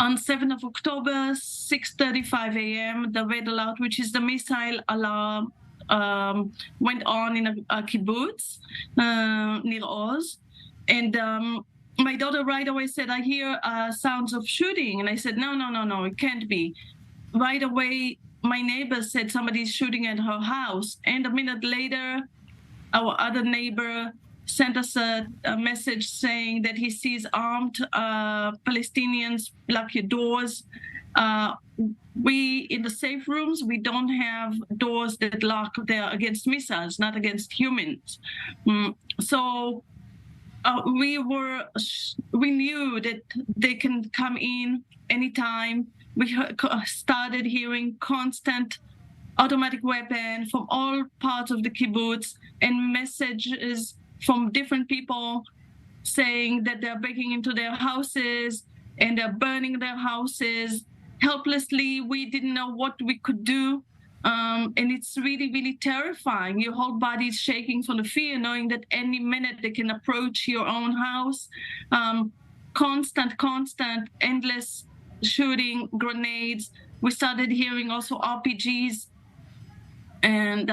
On 7th of October, 6:35 a.m., the red alert, which is the missile alarm, went on in a kibbutz near Oz. And my daughter right away said, I hear sounds of shooting. And I said, no, it can't be. Right away, my neighbor said somebody's shooting at her house. And a minute later, our other neighbor sent us a message saying that he sees armed Palestinians block your doors. We, in the safe rooms, we don't have doors that lock. They're against missiles, not against humans. So we knew that they can come in anytime. We started hearing constant automatic weapon from all parts of the kibbutz and messages from different people saying that they're breaking into their houses and they're burning their houses. Helplessly, we didn't know what we could do. And it's really, really terrifying. Your whole body is shaking from the fear, knowing that any minute they can approach your own house. Constant, endless shooting, grenades. We started hearing also RPGs. And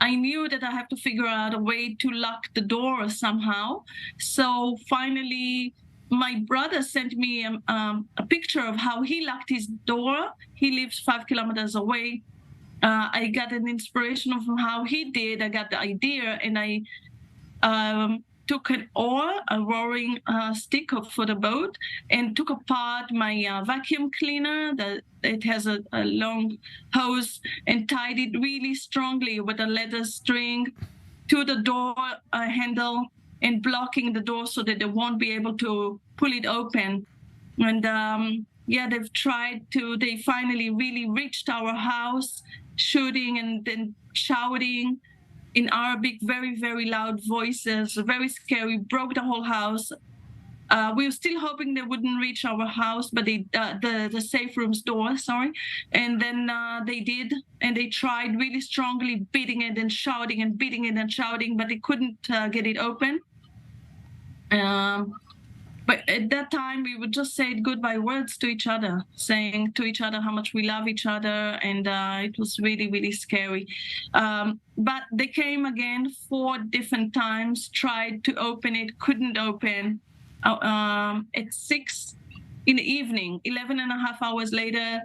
I knew that I have to figure out a way to lock the door somehow. So finally, my brother sent me a picture of how he locked his door. He lives 5 kilometers away. I got an inspiration from how he did. I got the idea, and I took an oar, a rowing stick for the boat, and took apart my vacuum cleaner. It has a long hose, and tied it really strongly with a leather string to the door handle and blocking the door so that they won't be able to pull it open. And they've tried to. They finally really reached our house, shooting and then shouting in Arabic, very, very loud voices, very scary, broke the whole house. We were still hoping they wouldn't reach our house, but the safe room's door, and then they did, and they tried really strongly beating it and shouting and beating it and shouting, but they couldn't get it open. But at that time, we would just say goodbye words to each other, saying to each other how much we love each other. And it was really, really scary. But they came again 4 different times, tried to open it, couldn't open. At 6 in the evening, 11 and a half hours later,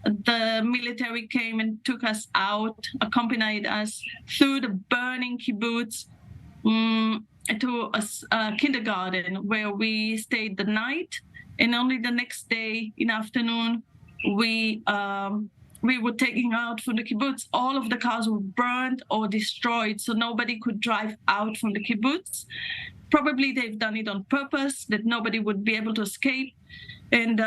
the military came and took us out, accompanied us through the burning kibbutz, to a kindergarten where we stayed the night, and only the next day in the afternoon we were taken out from the kibbutz. All of the cars were burned or destroyed, so nobody could drive out from the kibbutz. Probably they've done it on purpose, that nobody would be able to escape. And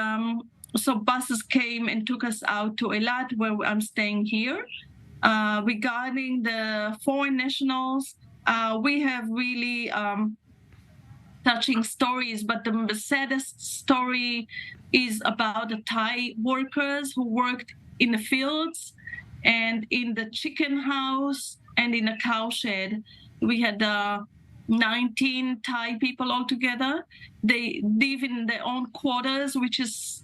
so buses came and took us out to Eilat, where I'm staying here. Regarding the foreign nationals, we have really touching stories, but the saddest story is about the Thai workers who worked in the fields and in the chicken house and in a cow shed. We had 19 Thai people altogether. They live in their own quarters, which is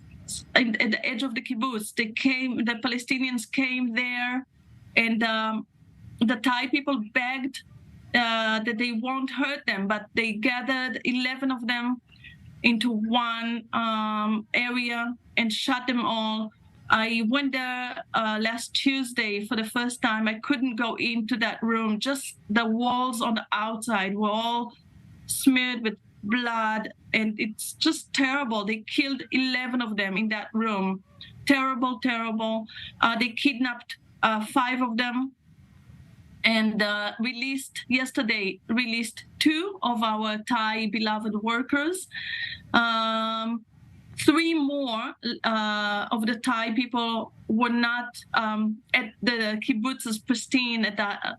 at the edge of the kibbutz. The Palestinians came there, and the Thai people begged that they won't hurt them, but they gathered 11 of them into one area and shot them all. I went there last Tuesday for the first time. I couldn't go into that room. Just the walls on the outside were all smeared with blood, and it's just terrible. They killed 11 of them in that room. Terrible. They kidnapped 5 of them, and yesterday released 2 of our Thai beloved workers. 3 more of the Thai people were not at the kibbutz's pristine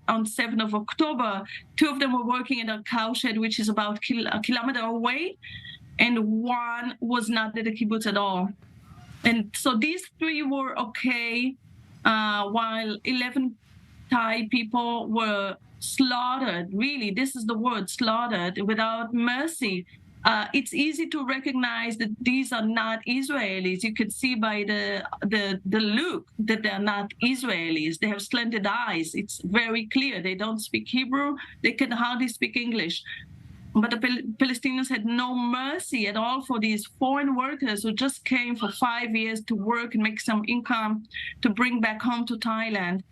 on 7th of October. 2 of them were working at a cow shed, which is about a kilometer away, and 1 was not at the kibbutz at all. And so these 3 were okay, while 11 Thai people were slaughtered. Really, this is the word, slaughtered, without mercy. it's easy to recognize that these are not Israelis. You could see by the look that they're not Israelis. They have slanted eyes. It's very clear. They don't speak Hebrew. They can hardly speak English. But the Palestinians had no mercy at all for these foreign workers who just came for 5 years to work and make some income to bring back home to Thailand,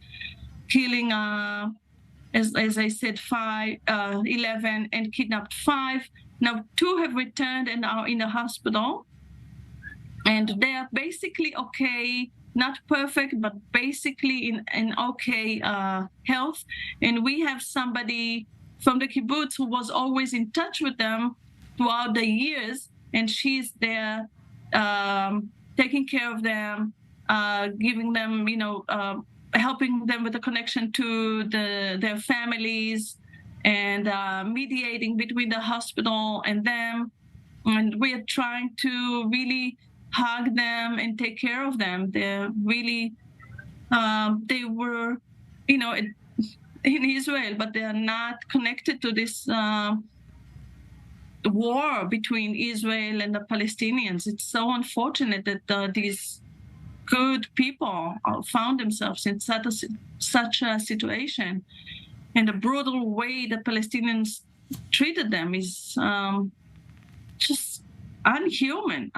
killing, as I said, 11 and kidnapped 5. Now 2 have returned and are in the hospital. And they are basically okay, not perfect, but basically in okay health. And we have somebody from the kibbutz who was always in touch with them throughout the years, and she's there taking care of them, giving them, helping them with the connection to their families, and mediating between the hospital and them. And we are trying to really hug them and take care of them. They're really, they were, in Israel, but they are not connected to this war between Israel and the Palestinians. It's so unfortunate that these good people found themselves in such a situation. And the brutal way the Palestinians treated them is just unhuman.